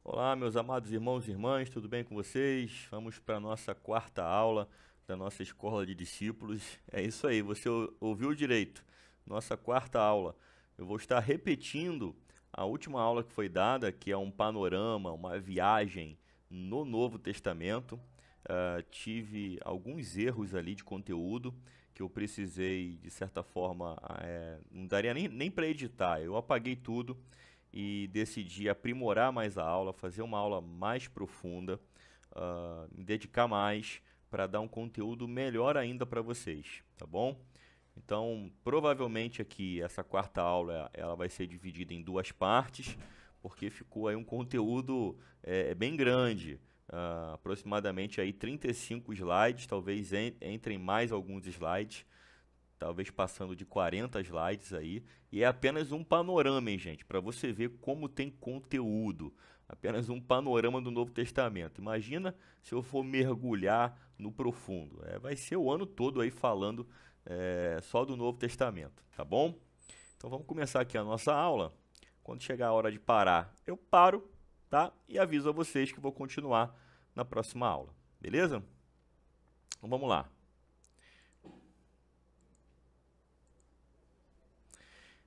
Olá, meus amados irmãos e irmãs, tudo bem com vocês? Vamos para a nossa quarta aula da nossa escola de discípulos. É isso aí, você ouviu direito. Nossa quarta aula. Eu vou estar repetindo a última aula que foi dada, que é um panorama, uma viagem no Novo Testamento. Tive alguns erros ali de conteúdo que eu precisei, de certa forma, não daria nem para editar. Eu apaguei tudo e decidi aprimorar mais a aula, fazer uma aula mais profunda, me dedicar mais para dar um conteúdo melhor ainda para vocês, tá bom? Então, provavelmente aqui essa quarta aula ela vai ser dividida em duas partes, porque ficou aí um conteúdo bem grande, aproximadamente aí 35 slides, talvez entrem mais alguns slides, talvez passando de 40 slides aí, e é apenas um panorama, hein, gente, para você ver como tem conteúdo. Apenas um panorama do Novo Testamento. Imagina se eu for mergulhar no profundo. Vai ser o ano todo aí falando só do Novo Testamento, tá bom? Então vamos começar aqui a nossa aula. Quando chegar a hora de parar, eu paro, tá? E aviso a vocês que vou continuar na próxima aula, beleza? Então vamos lá.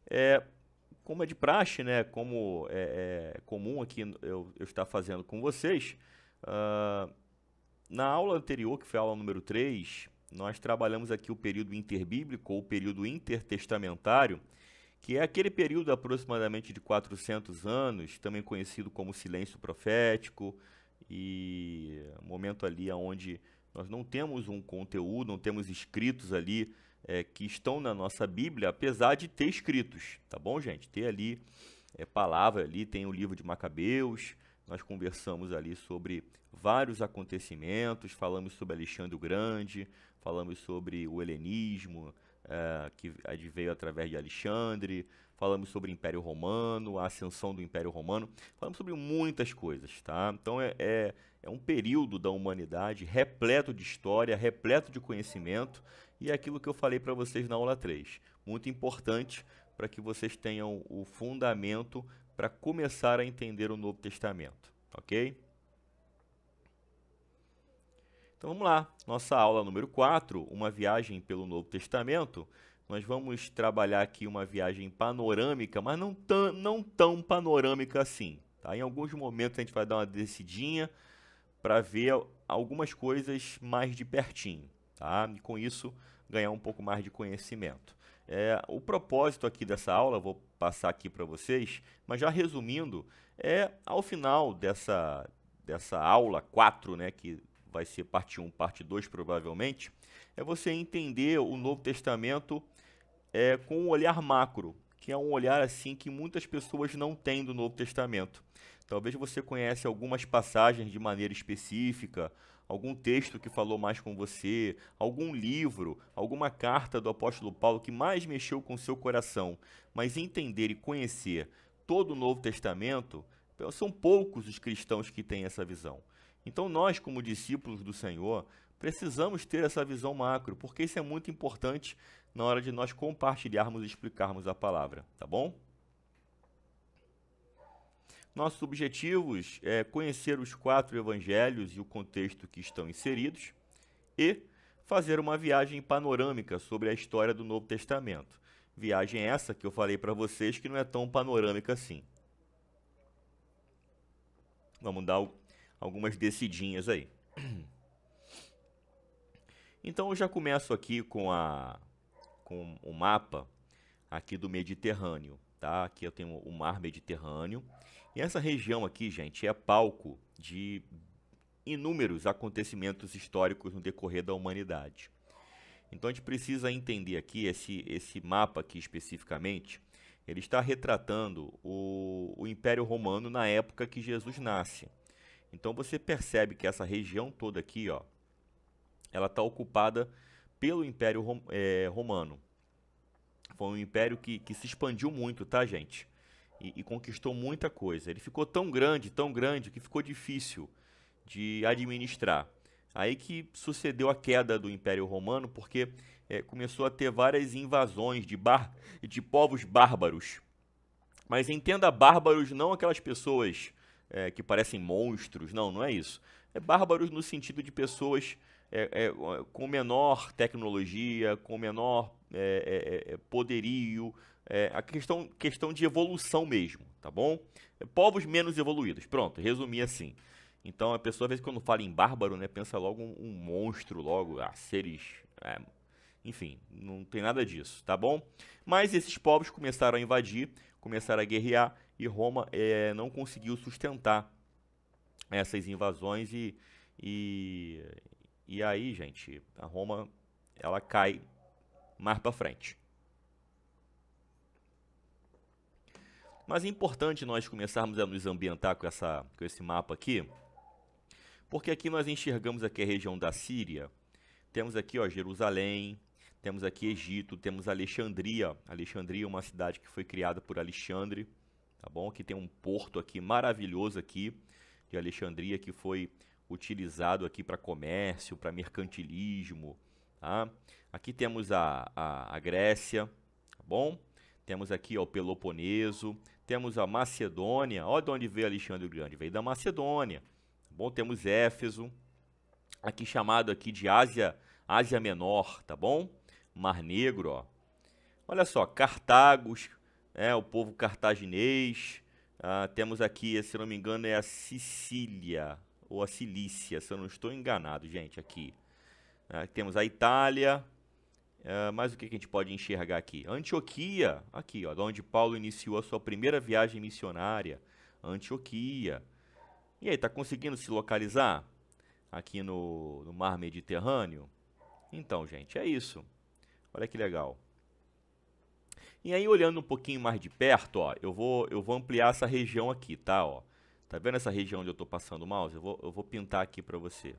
É, Como é de praxe, né, como é comum aqui eu estar fazendo com vocês, ah, na aula anterior, que foi a aula número 3, nós trabalhamos aqui o período interbíblico ou o período intertestamentário, que é aquele período aproximadamente de 400 anos, também conhecido como silêncio profético, e momento ali onde nós não temos um conteúdo, não temos escritos ali que estão na nossa Bíblia, apesar de ter escritos, tá bom, gente? Ter ali palavra ali, tem o livro de Macabeus, nós conversamos ali sobre vários acontecimentos, falamos sobre Alexandre o Grande, falamos sobre o helenismo, que veio através de Alexandre, falamos sobre o Império Romano, a ascensão do Império Romano, falamos sobre muitas coisas, tá? Então é um período da humanidade repleto de história, repleto de conhecimento, e é aquilo que eu falei para vocês na aula 3, muito importante para que vocês tenham o fundamento para começar a entender o Novo Testamento, ok? Então vamos lá, nossa aula número 4, uma viagem pelo Novo Testamento. Nós vamos trabalhar aqui uma viagem panorâmica, mas não tão panorâmica assim. Tá? Em alguns momentos a gente vai dar uma descidinha para ver algumas coisas mais de pertinho. Tá? E com isso ganhar um pouco mais de conhecimento. O propósito aqui dessa aula, vou passar aqui para vocês, mas já resumindo, ao final dessa aula 4, né, que vai ser parte 1, parte 2 provavelmente, é você entender o Novo Testamento com um olhar macro, que é um olhar assim que muitas pessoas não têm do Novo Testamento. Talvez você conheça algumas passagens de maneira específica, algum texto que falou mais com você, algum livro, alguma carta do apóstolo Paulo que mais mexeu com o seu coração, mas entender e conhecer todo o Novo Testamento, são poucos os cristãos que têm essa visão. Então nós, como discípulos do Senhor, precisamos ter essa visão macro, porque isso é muito importante na hora de nós compartilharmos e explicarmos a palavra, tá bom? Nossos objetivos é conhecer os 4 evangelhos e o contexto que estão inseridos e fazer uma viagem panorâmica sobre a história do Novo Testamento. Viagem essa que eu falei para vocês que não é tão panorâmica assim. Vamos dar algumas descidinhas aí. Então eu já começo aqui com o mapa aqui do Mediterrâneo, tá? Aqui eu tenho o mar Mediterrâneo. E essa região aqui, gente, é palco de inúmeros acontecimentos históricos no decorrer da humanidade. Então a gente precisa entender aqui, esse mapa aqui especificamente, ele está retratando o Império Romano na época que Jesus nasce. Então você percebe que essa região toda aqui, ó, ela está ocupada pelo Império Romano. Foi um império que se expandiu muito, tá, gente? E conquistou muita coisa. Ele ficou tão grande, que ficou difícil de administrar. Aí que sucedeu a queda do Império Romano, porque começou a ter várias invasões de povos bárbaros. Mas entenda bárbaros não aquelas pessoas que parecem monstros. Não, não é isso. É bárbaros no sentido de pessoas com menor tecnologia, com menor poderio, a questão de evolução mesmo, tá bom? Povos menos evoluídos, pronto, resumi assim. Então a pessoa, às vezes, quando fala em bárbaro, né, pensa logo um monstro, logo, seres. Enfim, não tem nada disso, tá bom? Mas esses povos começaram a invadir, começaram a guerrear, e Roma não conseguiu sustentar essas invasões e aí, gente, a Roma ela cai mais para frente. Mas é importante nós começarmos a nos ambientar com esse mapa aqui, porque aqui nós enxergamos aqui a região da Síria, temos aqui, ó, Jerusalém, temos aqui Egito, temos Alexandria. Alexandria é uma cidade que foi criada por Alexandre, tá bom? Aqui tem um porto aqui maravilhoso aqui de Alexandria que foi utilizado aqui para comércio, para mercantilismo, tá? Aqui temos a Grécia, tá bom? Temos aqui, ó, o Peloponeso, temos a Macedônia. Olha de onde veio Alexandre o Grande, veio da Macedônia, tá bom? Temos Éfeso, aqui chamado aqui de Ásia Menor, tá bom? Mar Negro, ó. Olha só, Cartago, o povo cartaginês. Temos aqui, se não me engano, é a Sicília, ou a Cilícia, se eu não estou enganado, gente, aqui. Temos a Itália, mas o que a gente pode enxergar aqui? Antioquia, aqui, ó, onde Paulo iniciou a sua primeira viagem missionária, Antioquia. E aí, tá conseguindo se localizar aqui no mar Mediterrâneo? Então, gente, é isso. Olha que legal. E aí, olhando um pouquinho mais de perto, ó, eu vou ampliar essa região aqui, tá? Ó. Tá vendo essa região onde eu estou passando o mouse? Eu vou pintar aqui para você.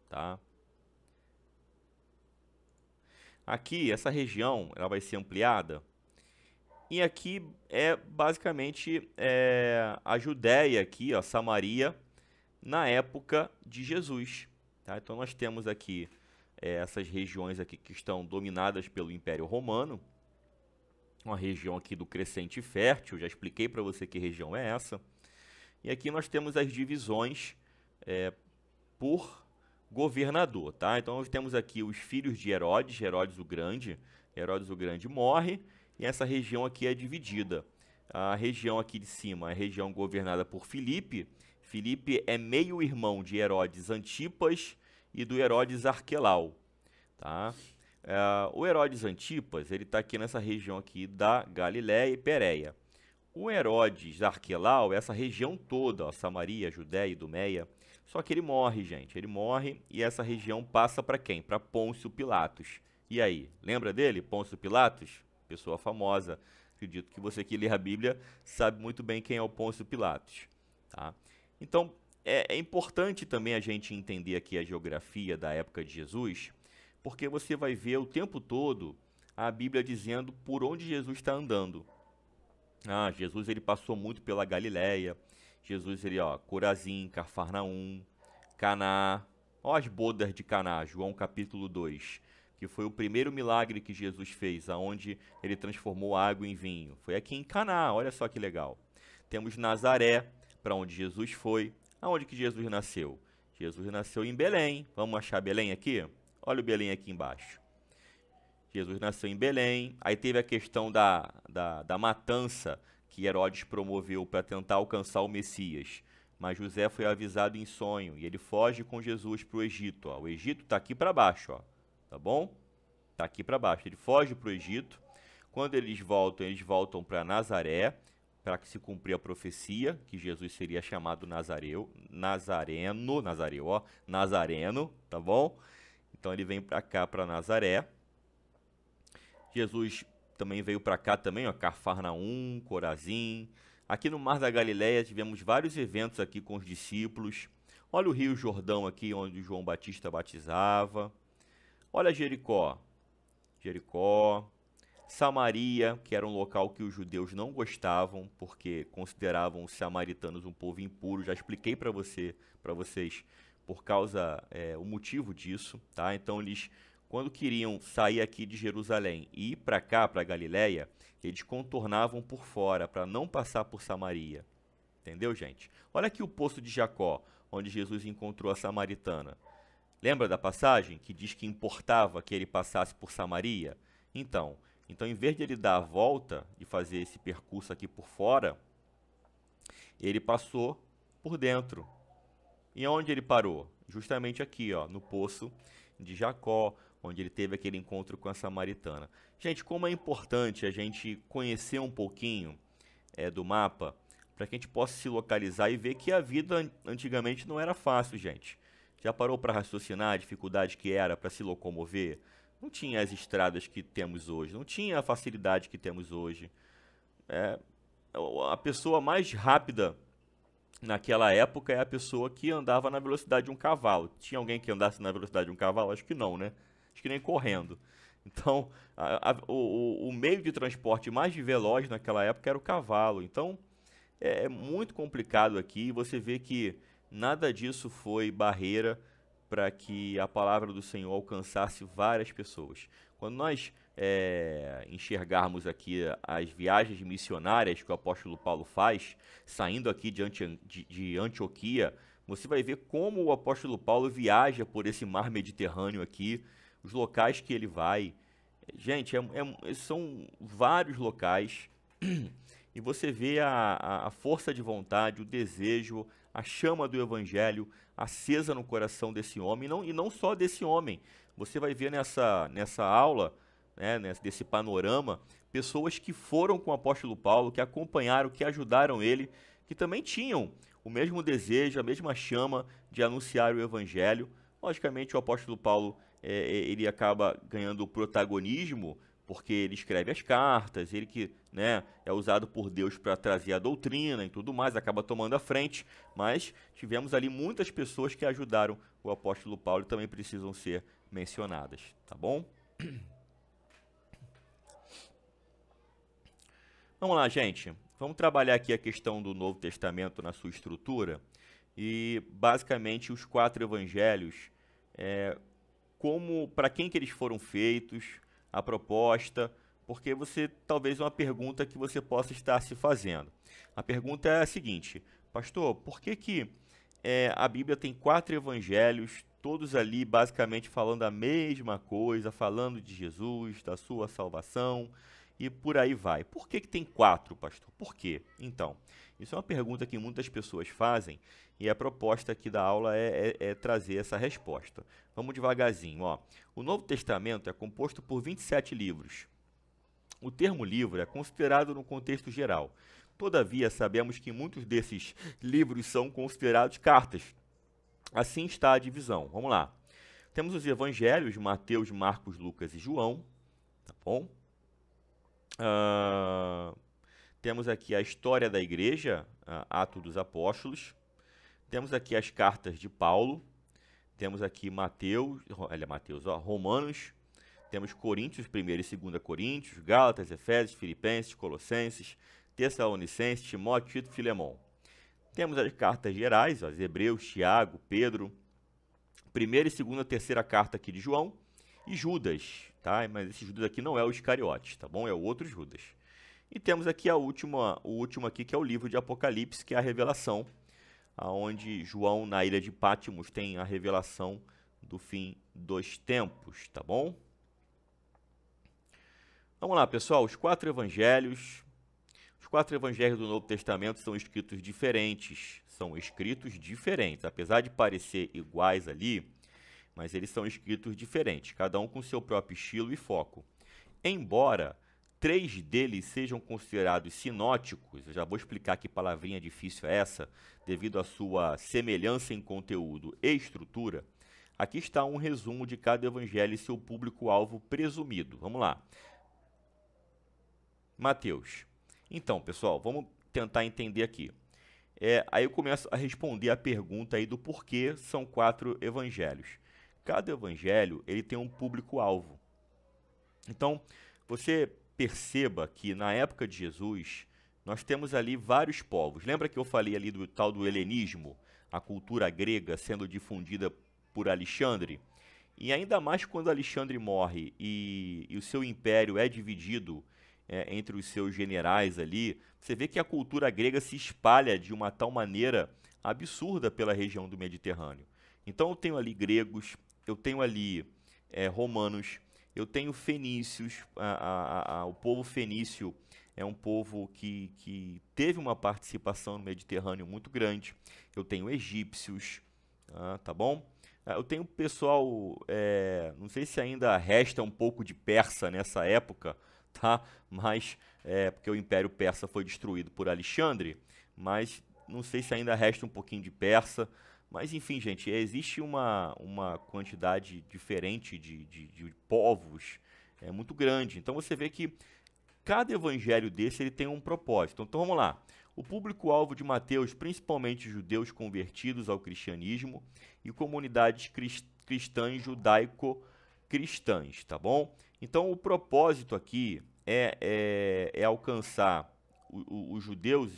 Tá? Aqui, essa região, ela vai ser ampliada. E aqui é basicamente a Judéia aqui, ó, Samaria, na época de Jesus. Tá? Então, nós temos aqui essas regiões aqui que estão dominadas pelo Império Romano. Uma região aqui do Crescente Fértil, já expliquei para você que região é essa. E aqui nós temos as divisões por governador, tá? Então nós temos aqui os filhos de Herodes, Herodes o Grande morre, e essa região aqui é dividida. A região aqui de cima é a região governada por Filipe. Filipe é meio-irmão de Herodes Antipas e do Herodes Arquelau, tá? O Herodes Antipas, ele está aqui nessa região aqui da Galiléia e Pérea. O Herodes Arquelau, essa região toda, ó, Samaria, Judéia e Idumeia, só que ele morre, gente. Ele morre e essa região passa para quem? Para Pôncio Pilatos. E aí, lembra dele? Pôncio Pilatos? Pessoa famosa. Acredito que você que lê a Bíblia sabe muito bem quem é o Pôncio Pilatos. Tá? Então, é importante também a gente entender aqui a geografia da época de Jesus, porque você vai ver o tempo todo a Bíblia dizendo por onde Jesus está andando. Jesus ele passou muito pela Galiléia. Jesus ele, ó, Corazim, Cafarnaum, Caná. Ó as bodas de Caná, João capítulo 2, que foi o primeiro milagre que Jesus fez, aonde ele transformou água em vinho. Foi aqui em Caná, olha só que legal. Temos Nazaré, para onde Jesus foi. Aonde que Jesus nasceu? Jesus nasceu em Belém. Vamos achar Belém aqui? Olha o Belém aqui embaixo. Jesus nasceu em Belém. Aí teve a questão da matança que Herodes promoveu para tentar alcançar o Messias. Mas José foi avisado em sonho e ele foge com Jesus para o Egito. Ó. O Egito está aqui para baixo, ó. Tá bom? Está aqui para baixo. Ele foge para o Egito. Quando eles voltam para Nazaré, para que se cumprir a profecia, que Jesus seria chamado Nazareno, tá bom? Então ele vem para cá, para Nazaré. Jesus também veio para cá também, ó, Cafarnaum, Corazim. Aqui no Mar da Galileia tivemos vários eventos aqui com os discípulos. Olha o Rio Jordão aqui, onde João Batista batizava. Olha Jericó. Samaria, que era um local que os judeus não gostavam, porque consideravam os samaritanos um povo impuro. Já expliquei para vocês por causa, o motivo disso, tá? Então eles, quando queriam sair aqui de Jerusalém e ir para cá, para Galiléia, eles contornavam por fora, para não passar por Samaria, Entendeu, gente? Olha aqui o poço de Jacó, onde Jesus encontrou a samaritana. Lembra da passagem que diz que importava que ele passasse por Samaria? Então, em vez de ele dar a volta e fazer esse percurso aqui por fora, ele passou por dentro. E onde ele parou? Justamente aqui, ó, no poço de Jacó, onde ele teve aquele encontro com a samaritana. Gente, como é importante a gente conhecer um pouquinho do mapa, para que a gente possa se localizar e ver que a vida antigamente não era fácil, gente. Já parou para raciocinar a dificuldade que era para se locomover? Não tinha as estradas que temos hoje, não tinha a facilidade que temos hoje. A pessoa mais rápida naquela época é a pessoa que andava na velocidade de um cavalo. Tinha alguém que andasse na velocidade de um cavalo? Acho que não, né? Acho que nem correndo. Então, o meio de transporte mais veloz naquela época era o cavalo. Então, é muito complicado aqui. Você vê que nada disso foi barreira para que a palavra do Senhor alcançasse várias pessoas. Quando nós enxergarmos aqui as viagens missionárias que o apóstolo Paulo faz, saindo aqui de Antioquia, você vai ver como o apóstolo Paulo viaja por esse mar Mediterrâneo aqui, os locais que ele vai. Gente, são vários locais e você vê a força de vontade, o desejo, a chama do evangelho acesa no coração desse homem, e não só desse homem. Você vai ver nessa aula, né, desse panorama, pessoas que foram com o apóstolo Paulo, que acompanharam, que ajudaram ele, que também tinham o mesmo desejo, a mesma chama de anunciar o evangelho. Logicamente, o apóstolo Paulo ele acaba ganhando protagonismo, porque ele escreve as cartas, ele que, né, é usado por Deus para trazer a doutrina e tudo mais, acaba tomando a frente, mas tivemos ali muitas pessoas que ajudaram o apóstolo Paulo e também precisam ser mencionadas, tá bom? Vamos lá, gente. Vamos trabalhar aqui a questão do Novo Testamento na sua estrutura e, basicamente, os 4 evangelhos, para quem que eles foram feitos, a proposta, porque talvez uma pergunta que você possa estar se fazendo. A pergunta é a seguinte: pastor, por que a Bíblia tem 4 evangelhos, todos ali basicamente falando a mesma coisa, falando de Jesus, da sua salvação e por aí vai? Por que tem 4, pastor? Por quê? Então, isso é uma pergunta que muitas pessoas fazem e a proposta aqui da aula é trazer essa resposta. Vamos devagarzinho, ó. O Novo Testamento é composto por 27 livros. O termo livro é considerado no contexto geral. Todavia, sabemos que muitos desses livros são considerados cartas. Assim está a divisão. Vamos lá. Temos os evangelhos, Mateus, Marcos, Lucas e João. Tá bom? Temos aqui a história da igreja, Atos dos Apóstolos. Temos aqui as cartas de Paulo. Temos aqui Romanos. Temos Coríntios, 1ª e 2ª Coríntios, Gálatas, Efésios, Filipenses, Colossenses, Tessalonicenses, Timóteo, Tito e Filemão. Temos as cartas gerais, os Hebreus, Tiago, Pedro, 1ª e 2ª, 3ª carta aqui de João e Judas, tá? Mas esse Judas aqui não é o Iscariotes, tá bom? É o outro Judas. E temos aqui o último aqui, que é o livro de Apocalipse, que é a revelação, onde João, na ilha de Patmos, tem a revelação do fim dos tempos, tá bom? Vamos lá, pessoal, os 4 evangelhos. Os 4 evangelhos do Novo Testamento são escritos diferentes, apesar de parecer iguais ali, mas eles são escritos diferentes, cada um com seu próprio estilo e foco. Embora 3 deles sejam considerados sinóticos, eu já vou explicar que palavrinha difícil é essa, devido à sua semelhança em conteúdo e estrutura, aqui está um resumo de cada evangelho e seu público-alvo presumido. Vamos lá. Mateus. Então, pessoal, vamos tentar entender aqui. Aí eu começo a responder a pergunta aí do porquê são 4 evangelhos. Cada evangelho ele tem um público-alvo. Então, você perceba que na época de Jesus, nós temos ali vários povos. Lembra que eu falei ali do tal do helenismo, a cultura grega sendo difundida por Alexandre? E ainda mais quando Alexandre morre e o seu império é dividido entre os seus generais ali, você vê que a cultura grega se espalha de uma tal maneira absurda pela região do Mediterrâneo. Então eu tenho ali gregos, eu tenho ali romanos, eu tenho fenícios, o povo fenício é um povo que teve uma participação no Mediterrâneo muito grande. Eu tenho egípcios, tá bom? Eu tenho pessoal, não sei se ainda resta um pouco de persa nessa época, tá? Mas, porque o Império Persa foi destruído por Alexandre, mas não sei se ainda resta um pouquinho de persa. Mas, enfim, gente, existe uma quantidade diferente de povos muito grande. Então, você vê que cada evangelho desse ele tem um propósito. Então, vamos lá. O público-alvo de Mateus, principalmente judeus convertidos ao cristianismo e comunidades cristãs judaico-cristãs, tá bom? Então, o propósito aqui é alcançar os judeus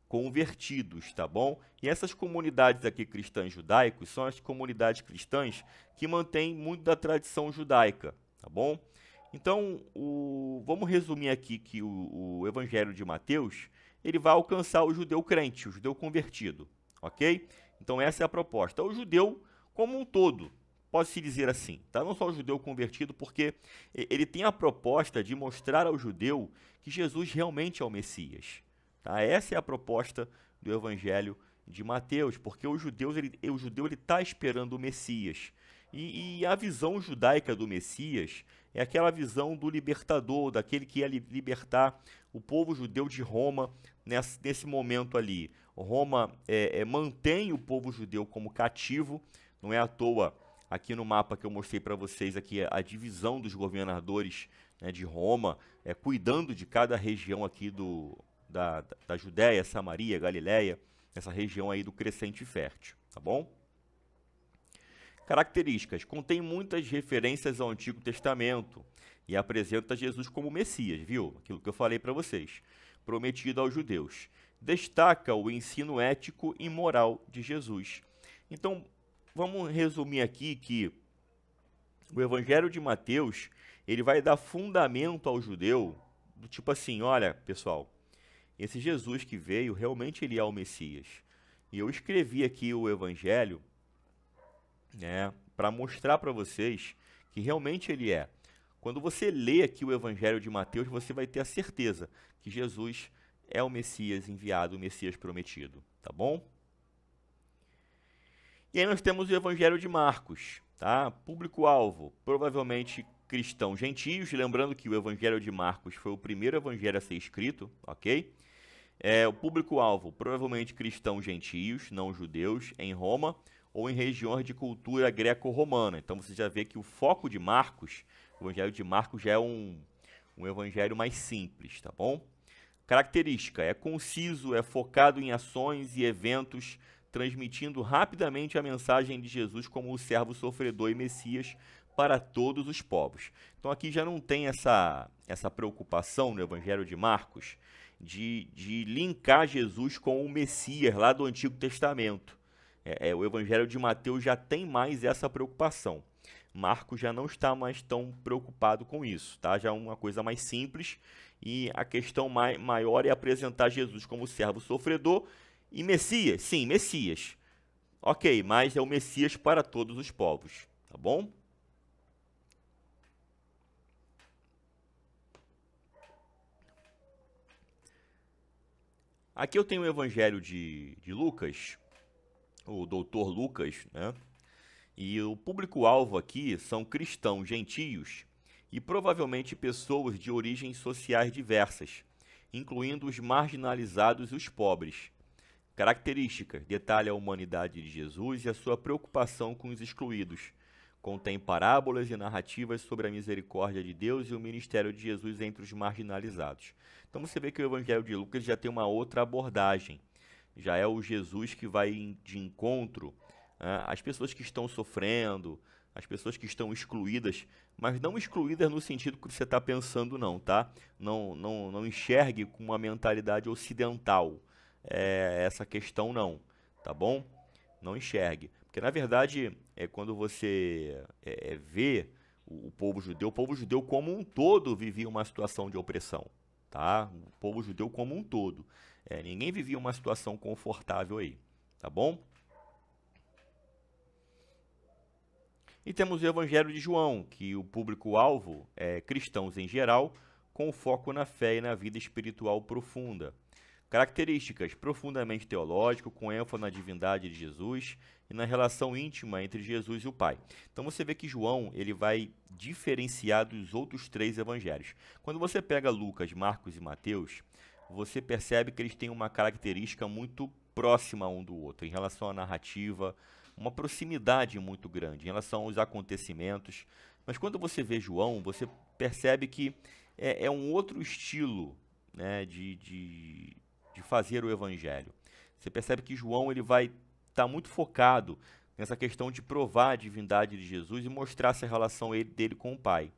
convertidos, tá bom? E essas comunidades aqui cristãs judaicos são as comunidades cristãs que mantêm muito da tradição judaica, tá bom? Então, vamos resumir aqui que o Evangelho de Mateus, ele vai alcançar o judeu crente, o judeu convertido, ok? Então, essa é a proposta. O judeu como um todo, pode-se dizer assim, tá? Não só o judeu convertido, porque ele tem a proposta de mostrar ao judeu que Jesus realmente é o Messias. Tá? Essa é a proposta do Evangelho de Mateus, porque o judeu ele está esperando o Messias. E a visão judaica do Messias é aquela visão do libertador, daquele que ia libertar o povo judeu de Roma nesse momento ali. Roma mantém o povo judeu como cativo, não é à toa aqui no mapa que eu mostrei para vocês aqui a divisão dos governadores, né, de Roma, cuidando de cada região aqui da Judéia, Samaria, Galiléia, essa região aí do crescente fértil, tá bom? Características. Contém muitas referências ao Antigo Testamento e apresenta Jesus como Messias, viu? Aquilo que eu falei para vocês. Prometido aos judeus. Destaca o ensino ético e moral de Jesus. Então, vamos resumir aqui que o Evangelho de Mateus, ele vai dar fundamento ao judeu, do tipo assim, olha, pessoal, esse Jesus que veio, realmente ele é o Messias. E eu escrevi aqui o Evangelho, né, para mostrar para vocês que realmente ele é. Quando você lê aqui o Evangelho de Mateus, você vai ter a certeza que Jesus é o Messias enviado, o Messias prometido, tá bom? E aí nós temos o Evangelho de Marcos, tá? Público-alvo, provavelmente cristãos gentios, lembrando que o Evangelho de Marcos foi o primeiro evangelho a ser escrito, ok? O público-alvo, provavelmente cristãos gentios, não judeus, em Roma ou em regiões de cultura greco-romana. Então você já vê que o foco de Marcos, o Evangelho de Marcos já é um evangelho mais simples, tá bom? Característica, é conciso, é focado em ações e eventos, transmitindo rapidamente a mensagem de Jesus como o servo sofredor e Messias para todos os povos. Então aqui já não tem essa preocupação no Evangelho de Marcos de linkar Jesus com o Messias lá do Antigo Testamento. O Evangelho de Mateus já tem mais essa preocupação. Marcos já não está mais tão preocupado com isso, tá? Já é uma coisa mais simples e a questão maior é apresentar Jesus como servo sofredor e Messias. Sim, Messias. Ok, mas é o Messias para todos os povos, tá bom? Aqui eu tenho o Evangelho de Lucas, o doutor Lucas, né? E o público-alvo aqui são cristãos gentios e provavelmente pessoas de origens sociais diversas, incluindo os marginalizados e os pobres. Características: detalha a humanidade de Jesus e a sua preocupação com os excluídos. Contém parábolas e narrativas sobre a misericórdia de Deus e o ministério de Jesus entre os marginalizados. Então você vê que o Evangelho de Lucas já tem uma outra abordagem. Já é o Jesus que vai de encontro às pessoas que estão sofrendo, as pessoas que estão excluídas, mas não excluídas no sentido que você está pensando não, tá? Não enxergue com uma mentalidade ocidental essa questão não, tá bom? Não enxergue. Porque, na verdade, quando você vê O povo judeu como um todo vivia uma situação de opressão, tá? O povo judeu como um todo. Ninguém vivia uma situação confortável aí, tá bom? E temos o Evangelho de João, que o público-alvo é cristãos em geral, com foco na fé e na vida espiritual profunda. Características: profundamente teológico, com ênfase na divindade de Jesus e na relação íntima entre Jesus e o Pai. Então você vê que João ele vai diferenciar dos outros 3 evangelhos. Quando você pega Lucas, Marcos e Mateus, você percebe que eles têm uma característica muito próxima um do outro, em relação à narrativa, uma proximidade muito grande em relação aos acontecimentos. Mas quando você vê João, você percebe que é um outro estilo, né, de fazer o evangelho. Você percebe que João ele vai estar muito focado nessa questão de provar a divindade de Jesus e mostrar essa relação dele com o Pai.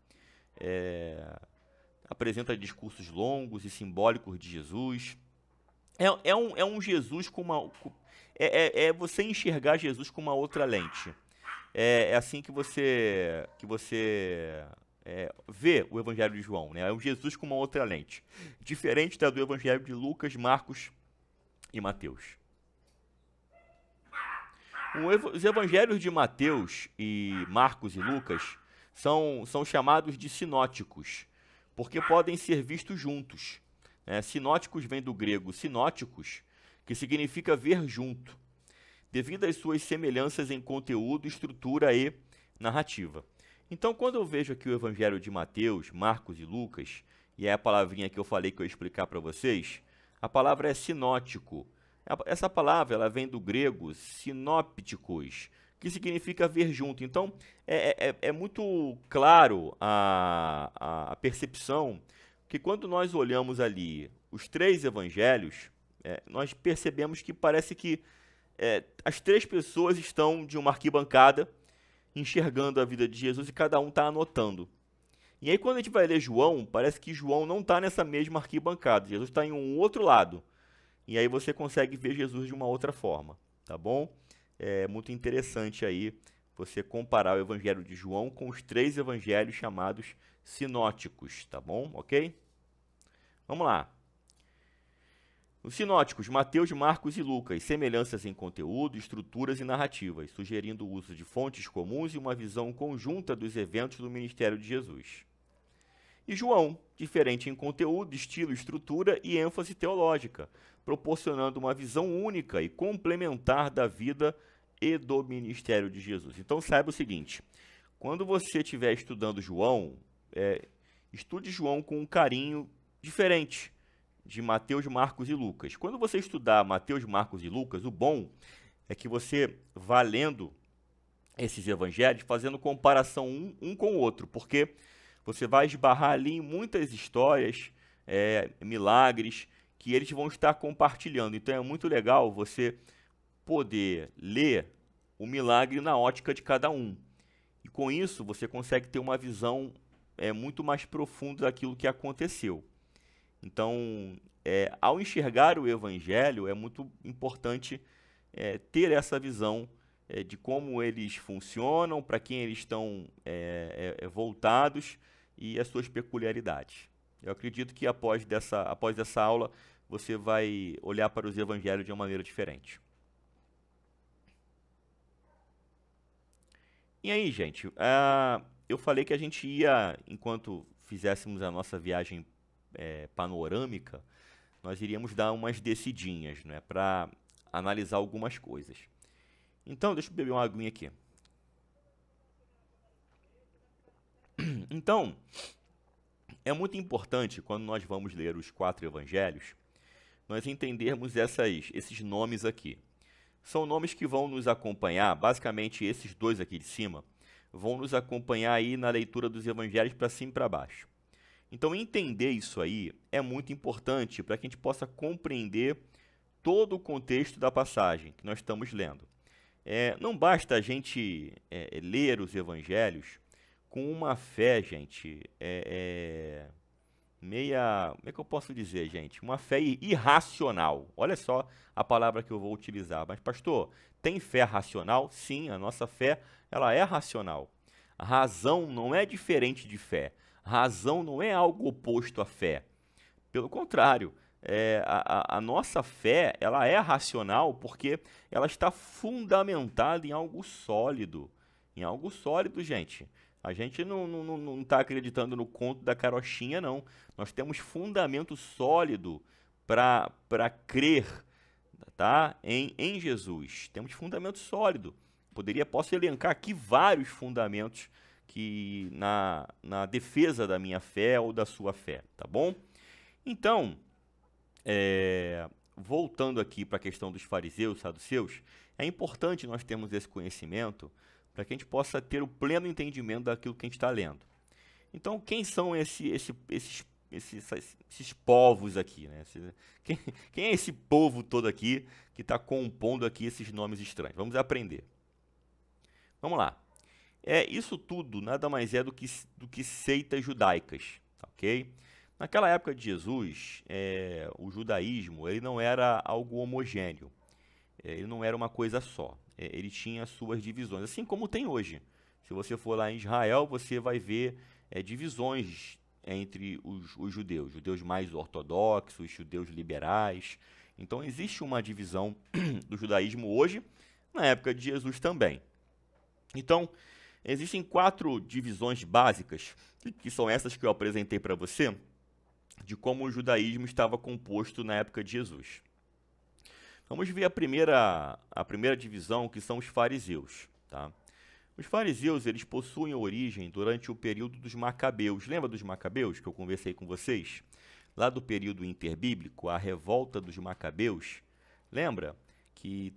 Apresenta discursos longos e simbólicos de Jesus. É um Jesus com uma... É você enxergar Jesus com uma outra lente. É assim que você vê o Evangelho de João, né? É um Jesus com uma outra lente. Diferente do Evangelho de Lucas, Marcos e Mateus. Os Evangelhos de Mateus e Marcos e Lucas são chamados de sinóticos, porque podem ser vistos juntos. Sinóticos vem do grego sinóticos, que significa ver junto, devido às suas semelhanças em conteúdo, estrutura e narrativa. Então, quando eu vejo aqui o Evangelho de Mateus, Marcos e Lucas, e é a palavrinha que eu falei que eu ia explicar para vocês, a palavra é sinótico. Essa palavra ela vem do grego sinópticos, que significa ver junto. Então, é muito claro a percepção que quando nós olhamos ali os 3 evangelhos, nós percebemos que parece que as 3 pessoas estão de uma arquibancada enxergando a vida de Jesus e cada um está anotando. E aí quando a gente vai ler João, parece que João não está nessa mesma arquibancada, Jesus está em um outro lado. E aí você consegue ver Jesus de uma outra forma, tá bom? É muito interessante aí você comparar o Evangelho de João com os 3 evangelhos chamados sinóticos, tá bom? Ok? Vamos lá. Os sinóticos, Mateus, Marcos e Lucas, semelhanças em conteúdo, estruturas e narrativas, sugerindo o uso de fontes comuns e uma visão conjunta dos eventos do ministério de Jesus. E João, diferente em conteúdo, estilo, estrutura e ênfase teológica, proporcionando uma visão única e complementar da vida e do ministério de Jesus. Então saiba o seguinte, quando você estiver estudando João, estude João com um carinho diferente de Mateus, Marcos e Lucas. Quando você estudar Mateus, Marcos e Lucas, o bom é que você vá lendo esses evangelhos fazendo comparação um com o outro, porque você vai esbarrar ali em muitas histórias, milagres, que eles vão estar compartilhando. Então é muito legal você poder ler o milagre na ótica de cada um. E com isso você consegue ter uma visão muito mais profunda daquilo que aconteceu. Então, ao enxergar o Evangelho, é muito importante ter essa visão de como eles funcionam, para quem eles estão voltados e as suas peculiaridades. Eu acredito que após essa aula, você vai olhar para os Evangelhos de uma maneira diferente. E aí, gente, eu falei que a gente ia, enquanto fizéssemos a nossa viagem panorâmica, nós iríamos dar umas descidinhas, né, para analisar algumas coisas. Então, deixa eu beber uma aguinha aqui. Então, é muito importante, quando nós vamos ler os 4 evangelhos, nós entendermos esses nomes aqui. São nomes que vão nos acompanhar, basicamente esses 2 aqui de cima, vão nos acompanhar aí na leitura dos evangelhos para cima e para baixo. Então, entender isso aí é muito importante para que a gente possa compreender todo o contexto da passagem que nós estamos lendo. Não basta a gente ler os evangelhos com uma fé, gente, como é que eu posso dizer, gente? Uma fé irracional. Olha só a palavra que eu vou utilizar. Mas, pastor, tem fé racional? Sim, a nossa fé ela é racional. Razão não é diferente de fé. Razão não é algo oposto à fé. Pelo contrário, a nossa fé, ela é racional porque ela está fundamentada em algo sólido. Em algo sólido, gente. A gente não está acreditando no conto da carochinha, não. Nós temos fundamento sólido para crer, tá? em Jesus. Temos fundamento sólido. Posso elencar aqui vários fundamentos que na defesa da minha fé ou da sua fé, tá bom? Então, voltando aqui para a questão dos fariseus, saduceus, é importante nós termos esse conhecimento para que a gente possa ter o pleno entendimento daquilo que a gente está lendo. Então, quem são esses povos aqui, né? Quem é esse povo todo aqui que está compondo aqui esses nomes estranhos? Vamos aprender. Vamos lá. Isso tudo nada mais é do que seitas judaicas, ok? Naquela época de Jesus, o judaísmo ele não era algo homogêneo, ele não era uma coisa só, ele tinha suas divisões, assim como tem hoje. Se você for lá em Israel, você vai ver divisões entre os judeus mais ortodoxos, judeus liberais. Então existe uma divisão do judaísmo hoje, na época de Jesus também. Então, existem 4 divisões básicas, que são essas que eu apresentei para você, de como o judaísmo estava composto na época de Jesus. Vamos ver a primeira divisão, que são os fariseus. Tá? Os fariseus eles possuem origem durante o período dos macabeus. Lembra dos macabeus que eu conversei com vocês? Lá do período interbíblico, a revolta dos macabeus. Lembra? Que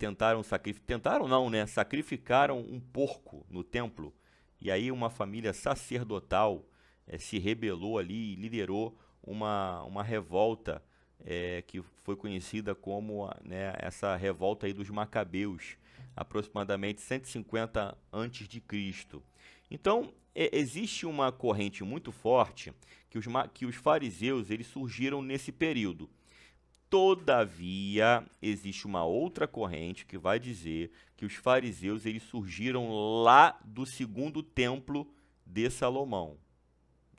sacrificaram um porco no templo, e aí uma família sacerdotal se rebelou ali e liderou uma revolta que foi conhecida como essa revolta aí dos macabeus, aproximadamente 150 a.C. Então, existe uma corrente muito forte que os fariseus eles surgiram nesse período. Todavia, existe uma outra corrente que vai dizer que os fariseus eles surgiram lá do segundo templo de Salomão.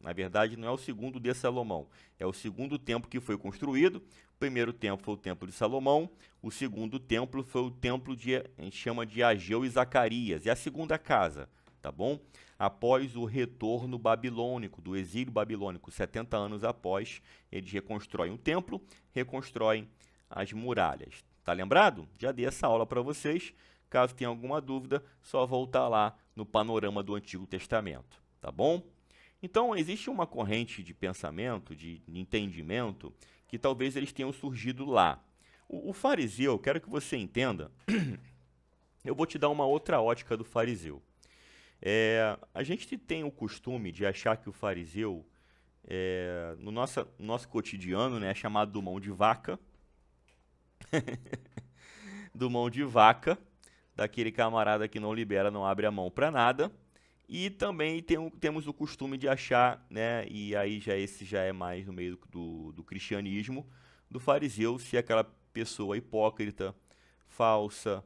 Na verdade, não é o segundo de Salomão, é o segundo templo que foi construído. O primeiro templo foi o templo de Salomão, o segundo templo foi o templo a gente chama de Ageu e Zacarias, é a segunda casa, tá bom? Após o retorno babilônico, do exílio babilônico, 70 anos após, eles reconstroem o templo, reconstroem as muralhas. Tá lembrado? Já dei essa aula para vocês. Caso tenha alguma dúvida, só voltar lá no panorama do Antigo Testamento, tá bom? Então, existe uma corrente de pensamento, de entendimento, que talvez eles tenham surgido lá. O fariseu, quero que você entenda, eu vou te dar uma outra ótica do fariseu. A gente tem o costume de achar que o fariseu, no nosso cotidiano, é chamado do mão de vaca, do mão de vaca, daquele camarada que não libera, não abre a mão para nada. E também temos o costume de achar, e aí esse já é mais no meio do cristianismo, do fariseu ser aquela pessoa hipócrita, falsa,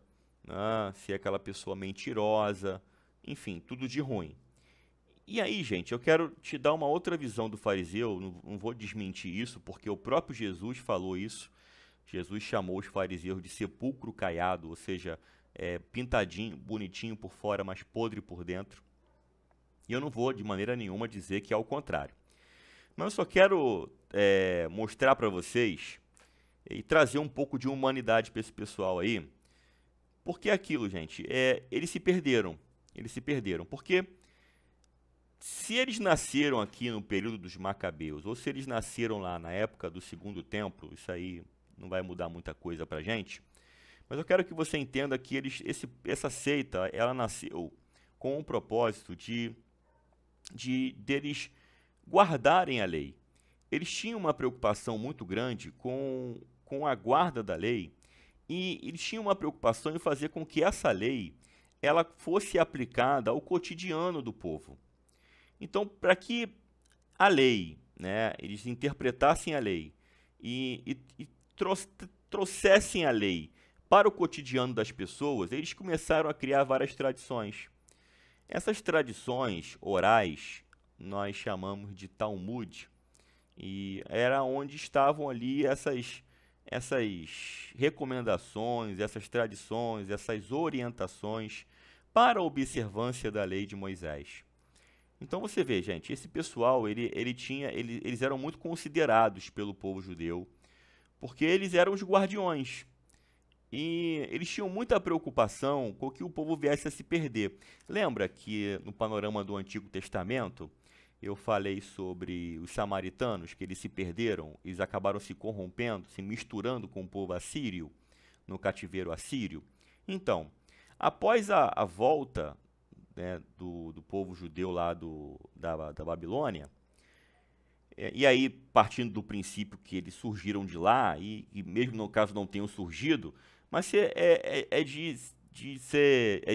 ser aquela pessoa mentirosa, enfim, tudo de ruim. E aí, gente, eu quero te dar uma outra visão do fariseu, não vou desmentir isso, porque o próprio Jesus falou isso. Jesus chamou os fariseus de sepulcro caiado, ou seja, pintadinho, bonitinho por fora, mas podre por dentro. E eu não vou, de maneira nenhuma, dizer que é o contrário. Mas eu só quero mostrar para vocês e trazer um pouco de humanidade para esse pessoal aí. Porque é aquilo, gente, eles se perderam. Eles se perderam. Porque se eles nasceram aqui no período dos macabeus, ou se eles nasceram lá na época do segundo templo, isso aí não vai mudar muita coisa para a gente. Mas eu quero que você entenda que essa seita, ela nasceu com o propósito deles guardarem a lei. Eles tinham uma preocupação muito grande com a guarda da lei, e eles tinham uma preocupação em fazer com que essa lei ela fosse aplicada ao cotidiano do povo. Então, para que a lei, eles interpretassem a lei e trouxessem a lei para o cotidiano das pessoas, eles começaram a criar várias tradições. Essas tradições orais nós chamamos de Talmud, e era onde estavam ali essas recomendações, essas tradições, essas orientações para a observância da lei de Moisés. Então você vê, gente, esse pessoal, eles eram muito considerados pelo povo judeu, porque eles eram os guardiões. E eles tinham muita preocupação com que o povo viesse a se perder. Lembra que no panorama do Antigo Testamento, eu falei sobre os samaritanos, que eles se perderam, eles acabaram se corrompendo, se misturando com o povo assírio, no cativeiro assírio? Então, após a volta, né, do povo judeu lá da Babilônia, e aí partindo do princípio que eles surgiram de lá, e mesmo no caso não tenham surgido, mas é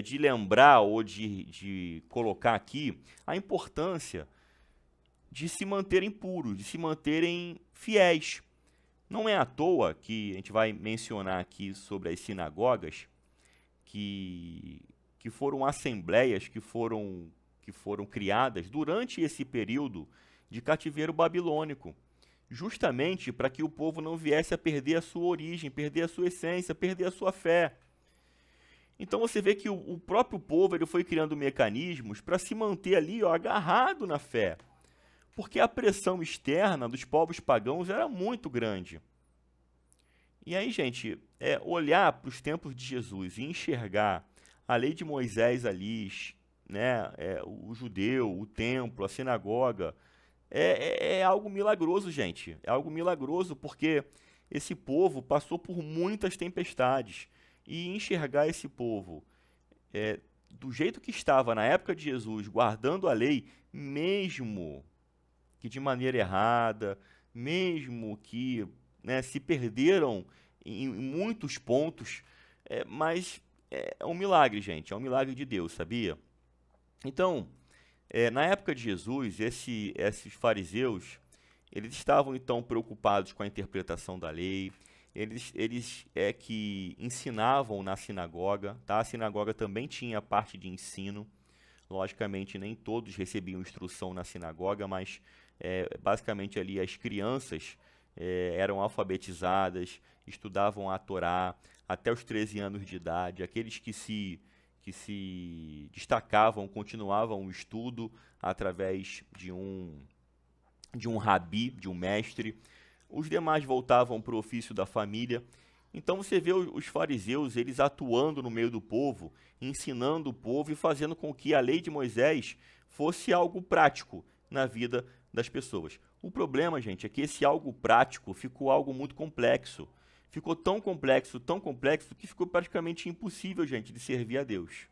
de lembrar ou de colocar aqui a importância de se manterem puros, de se manterem fiéis. Não é à toa que a gente vai mencionar aqui sobre as sinagogas, que foram assembleias que foram criadas durante esse período de cativeiro babilônico, justamente para que o povo não viesse a perder a sua origem, perder a sua essência, perder a sua fé. Então você vê que o próprio povo ele foi criando mecanismos para se manter ali, ó, agarrado na fé, porque a pressão externa dos povos pagãos era muito grande. E aí, gente, olhar para os tempos de Jesus e enxergar a lei de Moisés ali, né, o judeu, o templo, a sinagoga, é algo milagroso, gente. É algo milagroso porque esse povo passou por muitas tempestades. E enxergar esse povo do jeito que estava na época de Jesus, guardando a lei, mesmo que de maneira errada, mesmo que, né, se perderam em muitos pontos, mas é um milagre, gente, é um milagre de Deus, sabia? Então, na época de Jesus, esses fariseus, eles estavam então preocupados com a interpretação da lei, eles que ensinavam na sinagoga, tá? A sinagoga também tinha parte de ensino. Logicamente, nem todos recebiam instrução na sinagoga, mas basicamente ali as crianças eram alfabetizadas, estudavam a Torá até os 13 anos de idade. Aqueles que se destacavam continuavam o estudo através de um rabi, de um mestre. Os demais voltavam para o ofício da família. Então você vê os fariseus, eles atuando no meio do povo, ensinando o povo e fazendo com que a lei de Moisés fosse algo prático na vida das pessoas. O problema, gente, é que esse algo prático ficou algo muito complexo. Ficou tão complexo, que ficou praticamente impossível, gente, de servir a Deus.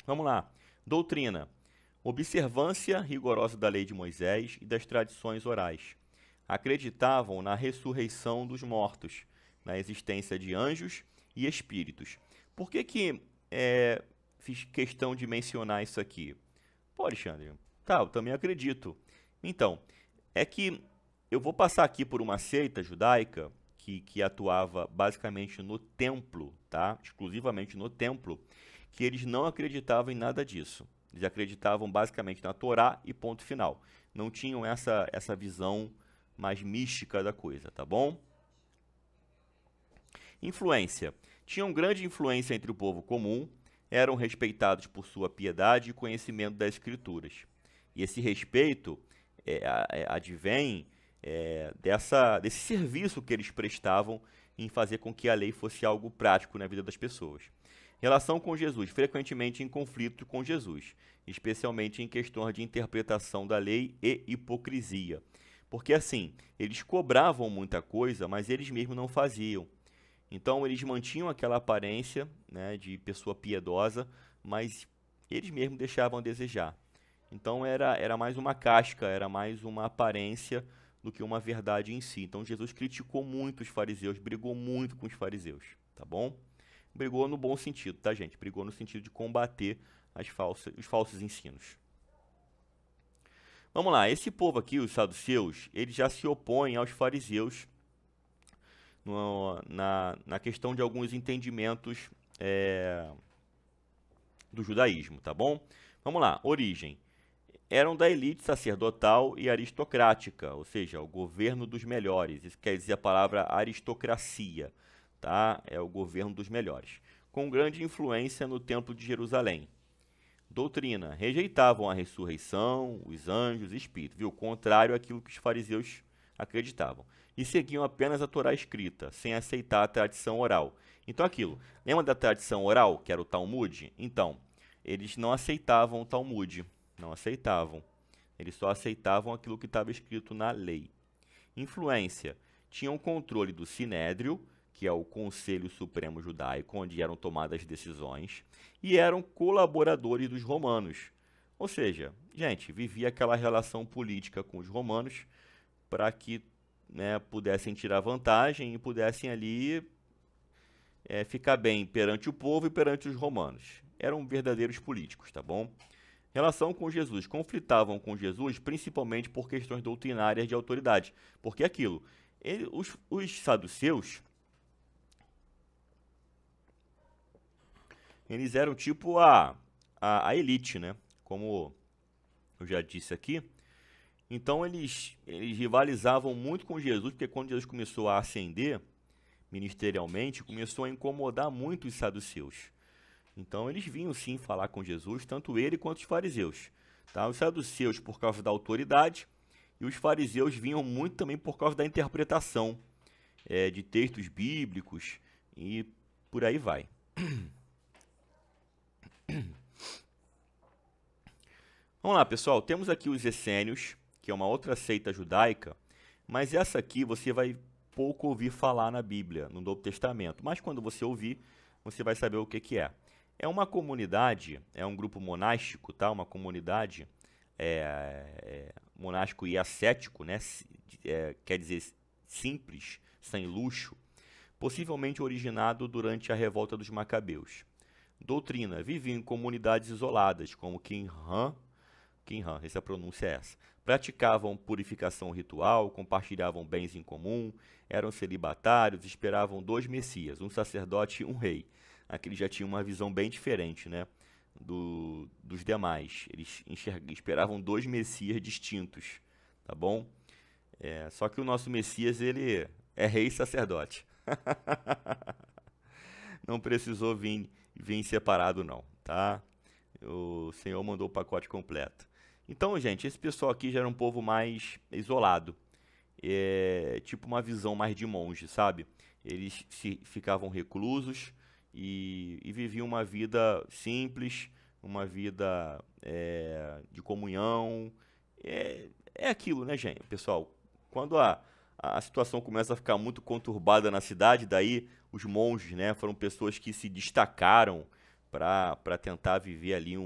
Vamos lá. Doutrina. Observância rigorosa da lei de Moisés e das tradições orais. Acreditavam na ressurreição dos mortos, na existência de anjos e espíritos. Por que fiz questão de mencionar isso aqui? Pô, Alexandre, tá, eu também acredito. Então, é que eu vou passar aqui por uma seita judaica que atuava basicamente no templo, tá? Exclusivamente no templo, que eles não acreditavam em nada disso. Eles acreditavam basicamente na Torá e ponto final. Não tinham essa visão mais mística da coisa, tá bom? Influência. Tinham grande influência entre o povo comum, eram respeitados por sua piedade e conhecimento das escrituras. E esse respeito advém desse serviço que eles prestavam em fazer com que a lei fosse algo prático na vida das pessoas. Relação com Jesus, frequentemente em conflito com Jesus, especialmente em questões de interpretação da lei e hipocrisia. Porque assim, eles cobravam muita coisa, mas eles mesmos não faziam. Então eles mantinham aquela aparência, né, de pessoa piedosa, mas eles mesmos deixavam a desejar. Então era mais uma casca, era mais uma aparência do que uma verdade em si. Então Jesus criticou muito os fariseus, brigou muito com os fariseus, tá bom? Brigou no bom sentido, tá, gente? Brigou no sentido de combater os falsos ensinos. Vamos lá, esse povo aqui, os saduceus, eles já se opõem aos fariseus na questão de alguns entendimentos do judaísmo, tá bom? Vamos lá, origem. Eram da elite sacerdotal e aristocrática, ou seja, o governo dos melhores. Isso quer dizer a palavra aristocracia, tá? É o governo dos melhores. Com grande influência no Templo de Jerusalém. Doutrina. Rejeitavam a ressurreição, os anjos e espíritos, viu? Contrário àquilo que os fariseus acreditavam. E seguiam apenas a Torá escrita, sem aceitar a tradição oral. Então aquilo, lembra da tradição oral, que era o Talmud? Então, eles não aceitavam o Talmud, não aceitavam. Eles só aceitavam aquilo que estava escrito na lei. Influência. Tinham controle do Sinédrio, que é o Conselho Supremo Judaico, onde eram tomadas decisões, e eram colaboradores dos romanos. Ou seja, gente, vivia aquela relação política com os romanos para que, né, pudessem tirar vantagem e pudessem ali ficar bem perante o povo e perante os romanos. Eram verdadeiros políticos, tá bom? Relação com Jesus. Conflitavam com Jesus principalmente por questões doutrinárias de autoridade. Porque aquilo, os saduceus, eles eram tipo a elite, né? Como eu já disse aqui. Então eles rivalizavam muito com Jesus, porque quando Jesus começou a ascender ministerialmente, começou a incomodar muito os saduceus. Então eles vinham sim falar com Jesus, tanto ele quanto os fariseus. Tá? Os saduceus por causa da autoridade e os fariseus vinham muito também por causa da interpretação de textos bíblicos e por aí vai. Vamos lá, pessoal. Temos aqui os essênios, que é uma outra seita judaica, mas essa aqui você vai pouco ouvir falar na Bíblia, no Novo Testamento. Mas quando você ouvir, você vai saber o que é. É uma comunidade, é um grupo monástico, tá? Uma comunidade monástico e ascético, né? Quer dizer simples, sem luxo, possivelmente originado durante a revolta dos Macabeus. Doutrina, viviam em comunidades isoladas, como Qumran, essa pronúncia é essa. Praticavam purificação ritual, compartilhavam bens em comum, eram celibatários, esperavam 2 messias, um sacerdote e um rei. Aqui eles já tinham uma visão bem diferente, né, dos demais. Eles esperavam 2 messias distintos, tá bom? Só que o nosso messias, ele é rei e sacerdote. Não precisou vir separado não, tá? O Senhor mandou o pacote completo. Então, gente, esse pessoal aqui já era um povo mais isolado. Tipo uma visão mais de monge, sabe? Eles ficavam reclusos e viviam uma vida simples, uma vida de comunhão. É aquilo, né, gente? Pessoal, quando a situação começa a ficar muito conturbada na cidade, daí os monges, né, foram pessoas que se destacaram para tentar viver ali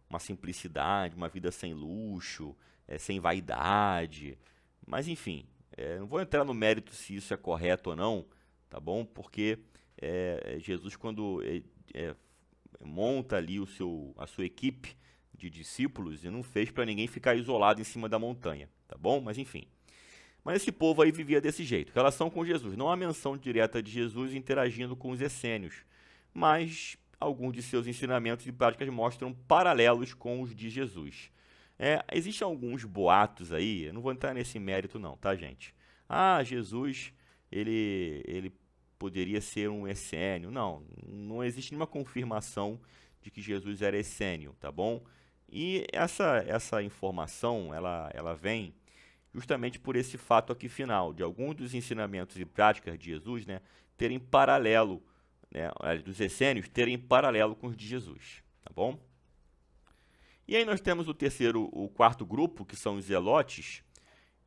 uma simplicidade, uma vida sem luxo, sem vaidade. Mas, enfim, não vou entrar no mérito se isso é correto ou não, tá bom? Porque Jesus, quando monta ali a sua equipe de discípulos, e não fez para ninguém ficar isolado em cima da montanha, tá bom? Mas, enfim. Mas esse povo aí vivia desse jeito. Relação com Jesus. Não há menção direta de Jesus interagindo com os essênios, mas alguns de seus ensinamentos e práticas mostram paralelos com os de Jesus. Existem alguns boatos aí, eu não vou entrar nesse mérito não, tá, gente? Jesus, ele poderia ser um essênio. Não existe nenhuma confirmação de que Jesus era essênio, tá bom? E essa informação, ela vem justamente por esse fato aqui final, de alguns dos ensinamentos e práticas de Jesus, né, terem paralelo, né, dos essênios terem paralelo com os de Jesus, tá bom? E aí nós temos o quarto grupo, que são os zelotes.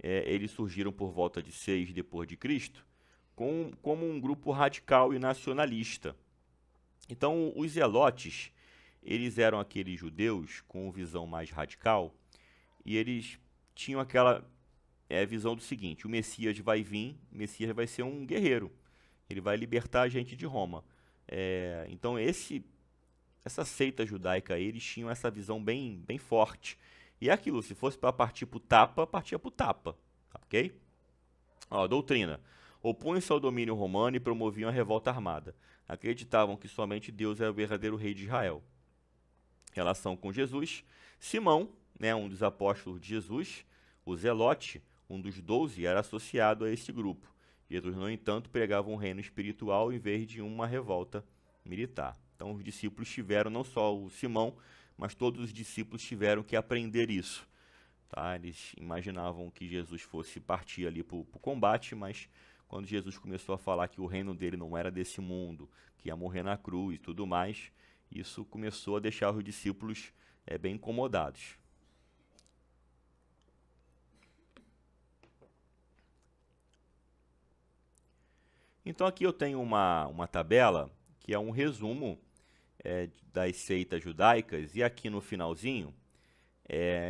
Eles surgiram por volta de 6 depois de Cristo, como um grupo radical e nacionalista. Então, os zelotes, eles eram aqueles judeus com visão mais radical, e eles tinham aquela visão do seguinte: o Messias vai vir, o Messias vai ser um guerreiro, ele vai libertar a gente de Roma. Então essa seita judaica, eles tinham essa visão bem forte. E é aquilo, se fosse para partir para o tapa, partia para o tapa, ok? Doutrina. opunham-se ao domínio romano e promoviam a revolta armada. Acreditavam que somente Deus era o verdadeiro rei de Israel. Relação com Jesus, Simão, né, um dos apóstolos de Jesus, o Zelote, um dos 12, era associado a esse grupo. Jesus, no entanto, pregava um reino espiritual em vez de uma revolta militar. Então, os discípulos tiveram, não só o Simão, mas todos os discípulos tiveram que aprender isso. Tá? Eles imaginavam que Jesus fosse partir ali para o combate, mas quando Jesus começou a falar que o reino dele não era desse mundo, que ia morrer na cruz e tudo mais, isso começou a deixar os discípulos bem incomodados. Então aqui eu tenho uma tabela que é um resumo das seitas judaicas, e aqui no finalzinho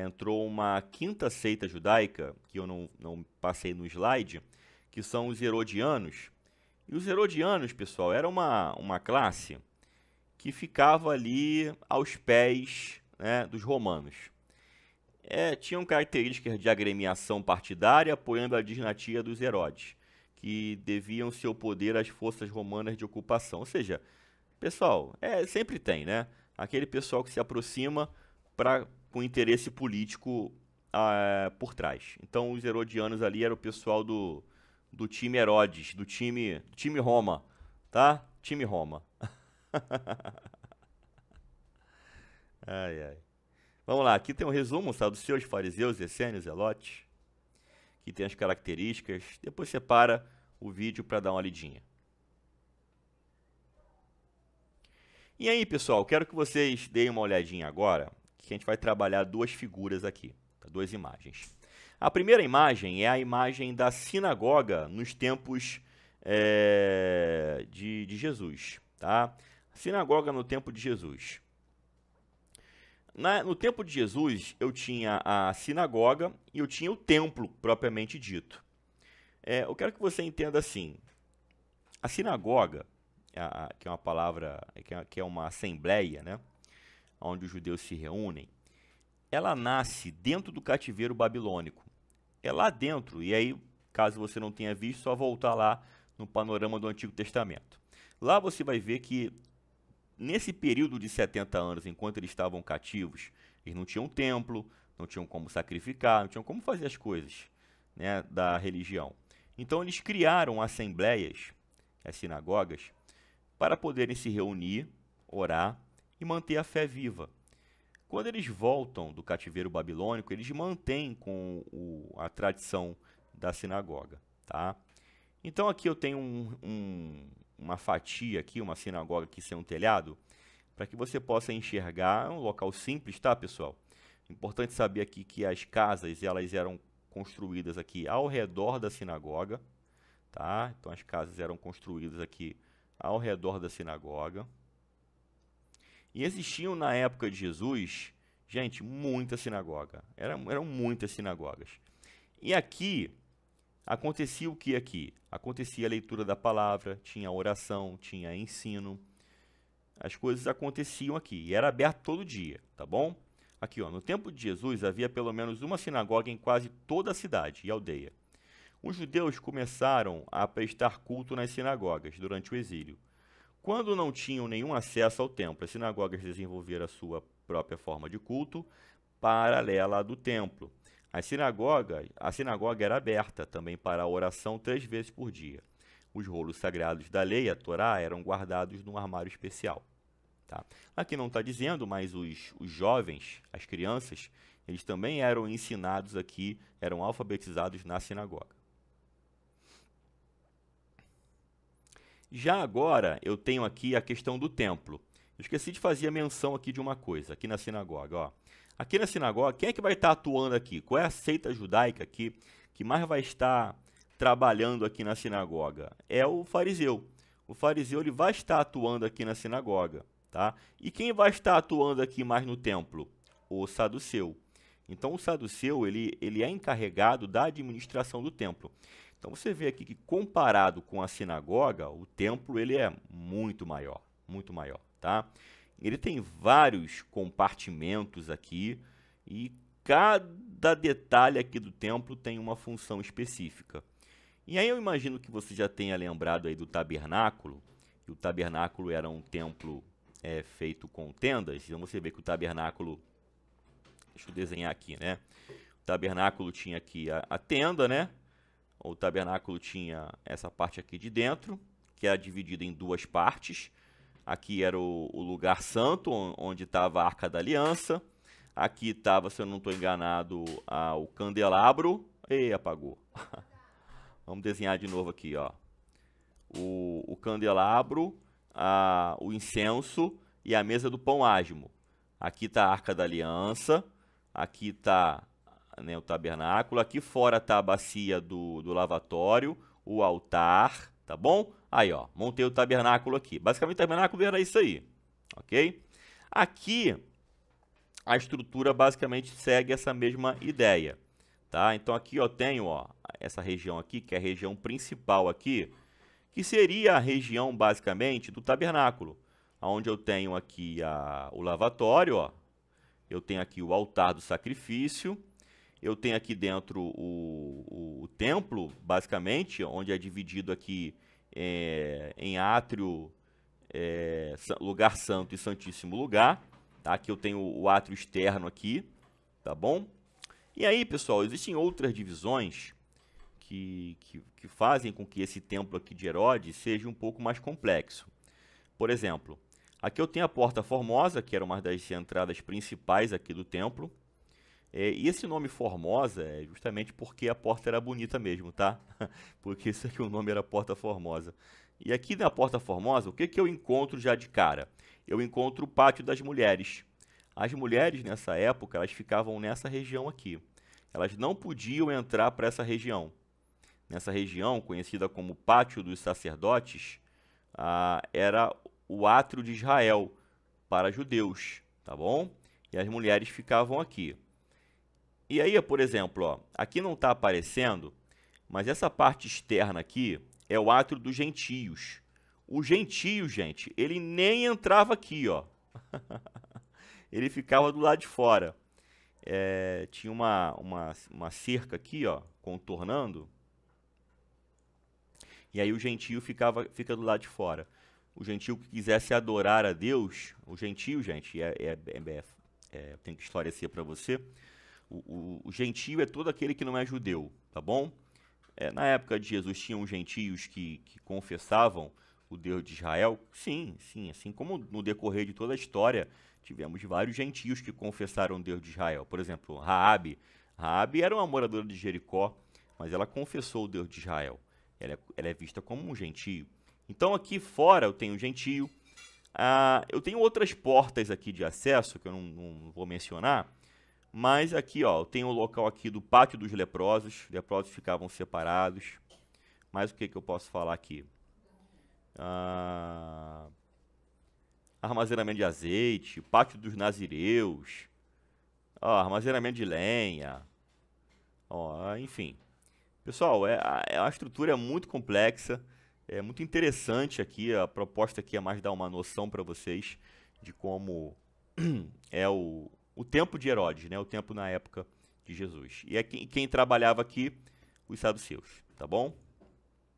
entrou uma quinta seita judaica, que eu não passei no slide, que são os herodianos. E os herodianos, pessoal, era uma classe que ficava ali aos pés, né, dos romanos. Tinham características de agremiação partidária, apoiando a dinastia dos Herodes, que deviam seu poder às forças romanas de ocupação. Ou seja, pessoal, sempre tem, né? Aquele pessoal que se aproxima com interesse político por trás. Então, os herodianos ali eram o pessoal do time Herodes, do time Roma, tá? Time Roma. Ai, ai. Vamos lá, aqui tem um resumo, saduceus, fariseus, essênios, zelotes. Aqui tem as características. Depois você para o vídeo para dar uma lidinha. E aí, pessoal, quero que vocês deem uma olhadinha agora, que a gente vai trabalhar duas figuras aqui, duas imagens. A primeira imagem é a imagem da sinagoga nos tempos de Jesus, tá? Sinagoga no tempo de Jesus. No tempo de Jesus, eu tinha a sinagoga e eu tinha o templo, propriamente dito. Eu quero que você entenda assim, a sinagoga, que é uma palavra, que é uma assembleia, né, onde os judeus se reúnem, ela nasce dentro do cativeiro babilônico. É lá dentro, e aí, caso você não tenha visto, só voltar lá no panorama do Antigo Testamento. Lá você vai ver que, nesse período de 70 anos, enquanto eles estavam cativos, eles não tinham templo, não tinham como sacrificar, não tinham como fazer as coisas, né, da religião. Então, eles criaram assembleias, as sinagogas, para poderem se reunir, orar e manter a fé viva. Quando eles voltam do cativeiro babilônico, eles mantêm com a tradição da sinagoga, tá? Então aqui eu tenho uma fatia aqui, uma sinagoga aqui sem um telhado, para que você possa enxergar. É um local simples, tá, pessoal? Importante saber aqui que as casas, elas eram construídas aqui ao redor da sinagoga, tá? Então as casas eram construídas aqui ao redor da sinagoga. E existiam na época de Jesus, gente, muita sinagoga. Eram muitas sinagogas. E aqui, acontecia o que aqui? Acontecia a leitura da palavra, tinha oração, tinha ensino. As coisas aconteciam aqui. E era aberto todo dia, tá bom? Aqui, ó, no tempo de Jesus, havia pelo menos uma sinagoga em quase toda a cidade e aldeia. Os judeus começaram a prestar culto nas sinagogas durante o exílio. Quando não tinham nenhum acesso ao templo, as sinagogas desenvolveram a sua própria forma de culto, paralela à do templo. A sinagoga era aberta também para a oração 3 vezes por dia. Os rolos sagrados da lei, a Torá, eram guardados num armário especial. Tá? Aqui não está dizendo, mas os jovens, as crianças, eles também eram ensinados aqui, eram alfabetizados na sinagoga. Já agora, eu tenho aqui a questão do templo. Eu esqueci de fazer a menção aqui de uma coisa, aqui na sinagoga. Ó. Aqui na sinagoga, quem é que vai estar atuando aqui? Qual é a seita judaica aqui que mais vai estar trabalhando aqui na sinagoga? É o fariseu. O fariseu ele vai estar atuando aqui na sinagoga. Tá? E quem vai estar atuando aqui mais no templo? O saduceu. Então, o saduceu ele é encarregado da administração do templo. Então, você vê aqui que, comparado com a sinagoga, o templo ele é muito maior, tá? Ele tem vários compartimentos aqui e cada detalhe aqui do templo tem uma função específica. E aí eu imagino que você já tenha lembrado aí do tabernáculo, que o tabernáculo era um templo feito com tendas. Então você vê que o tabernáculo, deixa eu desenhar aqui, né? O tabernáculo tinha aqui a tenda, né? O tabernáculo tinha essa parte aqui de dentro, que era dividida em duas partes. Aqui era o lugar santo, onde estava a Arca da Aliança. Aqui estava, se eu não estou enganado, o candelabro. E apagou. Vamos desenhar de novo aqui, ó. O candelabro, o incenso e a mesa do pão ázimo. Aqui está a Arca da Aliança. Aqui está, né, o tabernáculo. Aqui fora está a bacia do lavatório, o altar, tá bom? Aí, ó, montei o tabernáculo aqui. Basicamente, o tabernáculo era isso aí, ok? Aqui, a estrutura basicamente segue essa mesma ideia, tá? Então, aqui, ó, tenho, ó, essa região aqui, que é a região principal aqui, que seria a região, basicamente, do tabernáculo, onde eu tenho aqui o lavatório, ó. Eu tenho aqui o altar do sacrifício, eu tenho aqui dentro o templo, basicamente, onde é dividido aqui em átrio, lugar santo e santíssimo lugar. Tá? Aqui eu tenho o átrio externo aqui, tá bom? E aí, pessoal, existem outras divisões que fazem com que esse templo aqui de Herodes seja um pouco mais complexo. Por exemplo, aqui eu tenho a Porta Formosa, que era uma das entradas principais aqui do templo. E esse nome Formosa é justamente porque a porta era bonita mesmo, tá? Porque isso aqui o nome era Porta Formosa. E aqui na Porta Formosa, o que eu encontro já de cara? Eu encontro o Pátio das Mulheres. As mulheres nessa época, elas ficavam nessa região aqui. Elas não podiam entrar para essa região. Nessa região, conhecida como Pátio dos Sacerdotes, era o átrio de Israel para judeus, tá bom? E as mulheres ficavam aqui. E aí, por exemplo, ó, aqui não está aparecendo, mas essa parte externa aqui é o átrio dos gentios. O gentio, gente, ele nem entrava aqui, ó. Ele ficava do lado de fora. Tinha uma cerca aqui, ó, contornando. E aí o gentio fica do lado de fora. O gentio que quisesse adorar a Deus, o gentio, gente, tem que esclarecer para você. O gentio é todo aquele que não é judeu, tá bom? Na época de Jesus tinham gentios que confessavam o Deus de Israel. Sim, assim como no decorrer de toda a história, tivemos vários gentios que confessaram o Deus de Israel. Por exemplo, Raabe. Raabe era uma moradora de Jericó, mas ela confessou o Deus de Israel. Ela é vista como um gentio. Então aqui fora eu tenho gentio. Eu tenho outras portas aqui de acesso que eu não vou mencionar. Mas aqui, ó, eu tenho o local aqui do Pátio dos Leprosos. Os leprosos ficavam separados. Mas o que eu posso falar aqui? Armazenamento de azeite, Pátio dos Nazireus, armazenamento de lenha, enfim. Pessoal, a estrutura é muito complexa, é muito interessante aqui. A proposta aqui é mais dar uma noção para vocês de como é o tempo de Herodes, né? O tempo na época de Jesus. E quem trabalhava aqui, os saduceus, tá bom?